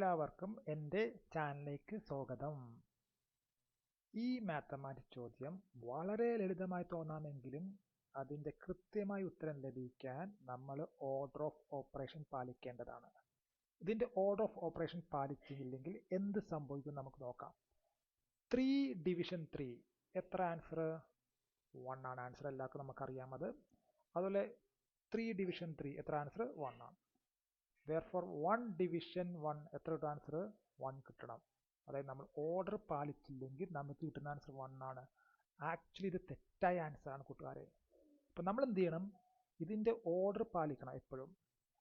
എല്ലാവർക്കും എൻ്റെ ചാനലിലേക്ക് സ്വാഗതം. ഈ മാത്തമാറ്റിക്സ് ചോദ്യം വളരെ ലളിതമായി തോന്നാമെങ്കിലും അതിൻ്റെ കൃത്യമായ ഉത്തരം ലഭിക്കാൻ നമ്മൾ ഓർഡർ ഓഫ് ഓപ്പറേഷൻ പാലിക്കേണ്ടതാണ്. ഇതിൻ്റെ ഓർഡർ ഓഫ് ഓപ്പറേഷൻ പാലിച്ചില്ലെങ്കിൽ എന്ത് സംഭവിക്കും നമുക്ക് നോക്കാം. 3 ഡിവിഷൻ 3 എത്ര ആൻസർ? 1 ആണ് ആൻസർ, എല്ലാവർക്കും നമുക്കറിയാം അത്. അതുപോലെ 3 ഡിവിഷൻ 3 എത്ര ആൻസർ? 1 ആണ്. Therefore 1 ഡിവിഷൻ 1 എത്ര കിട്ടും ആൻസർ? 1 കിട്ടണം. അതായത് നമ്മൾ ഓർഡർ പാലിച്ചില്ലെങ്കിൽ നമുക്ക് കിട്ടുന്ന ആൻസർ 1 ആണ്. ആക്ച്വലി ഇത് തെറ്റായ ആൻസർ ആണ് കൂട്ടുകാരെ. അപ്പം നമ്മൾ എന്ത് ചെയ്യണം? ഇതിൻ്റെ ഓർഡർ പാലിക്കണം എപ്പോഴും.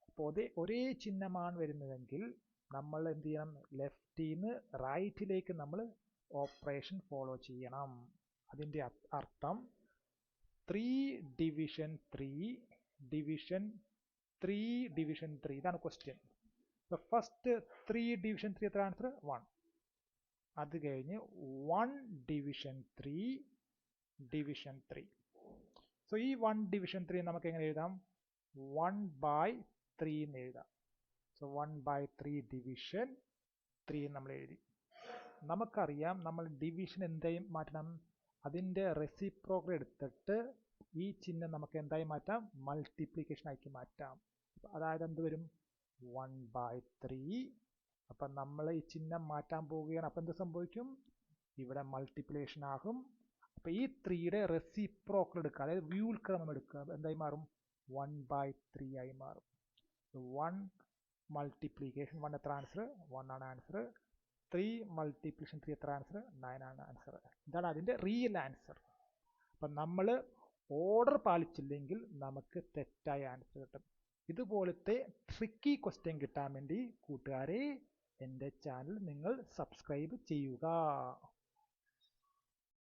അപ്പോൾ ഒരേ ചിഹ്നമാണ് വരുന്നതെങ്കിൽ നമ്മൾ എന്ത് ചെയ്യണം? ലെഫ്റ്റിന്ന് റൈറ്റിലേക്ക് നമ്മൾ ഓപ്പറേഷൻ ഫോളോ ചെയ്യണം. അതിൻ്റെ അർത്ഥം 3 ഡിവിഷൻ 3 ഡിവിഷൻ 3 ഡിവിഷൻ 3 ഇതാണ് ക്വസ്റ്റ്യൻ. ഫസ്റ്റ് 3 ഡിവിഷൻ 3 എത്ര ആൻസർ? 1. അത് കഴിഞ്ഞ് 1 ഡിവിഷൻ 3 ഡിവിഷൻ 3. സോ ഈ 1 ഡിവിഷൻ 3 നമുക്ക് എങ്ങനെ എഴുതാം? 1/3 എന്ന് എഴുതാം. സോ 1/3 ഡിവിഷൻ 3 നമ്മൾ എഴുതി. നമുക്കറിയാം നമ്മൾ ഡിവിഷൻ എന്തായി മാറ്റണം? അതിൻ്റെ റെസിപ്രോക്കൽ എടുത്തിട്ട് ഈ ചിഹ്നം നമുക്ക് എന്തായി മാറ്റാം? മൾട്ടിപ്ലിക്കേഷൻ ആക്കി മാറ്റാം. അതായത് എന്ത് വരും? 1/3. അപ്പം നമ്മൾ ഈ ചിഹ്നം മാറ്റാൻ പോവുകയാണ്. അപ്പം എന്ത് സംഭവിക്കും? ഇവിടെ മൾട്ടിപ്ലിക്കേഷൻ ആകും. അപ്പം ഈ 3യുടെ റെസിപ്രോക്കൽ എടുക്കുക, അതായത് വ്യുൽക്രമം എടുക്കുക. എന്തായി മാറും? 1/3 ആയി മാറും. 1 മൾട്ടിപ്ലിക്കേഷൻ 1 എത്ര ആൻസർ? 1 ആണ് ആൻസർ. 3 മൾട്ടിപ്ലിക്കേഷൻ 3 എത്ര ആൻസർ? 9 ആണ് ആൻസർ. ഇതാണ് അതിൻ്റെ റിയൽ ആൻസർ. അപ്പം നമ്മൾ ഓർഡർ പാലിച്ചില്ലെങ്കിൽ നമുക്ക് തെറ്റായ ആൻസർ കിട്ടും. ഇതുപോലത്തെ ട്രിക്കി ക്വസ്റ്റ്യൻ കിട്ടാൻ വേണ്ടി കൂട്ടുകാരെ എൻ്റെ ചാനൽ നിങ്ങൾ സബ്സ്ക്രൈബ് ചെയ്യുക.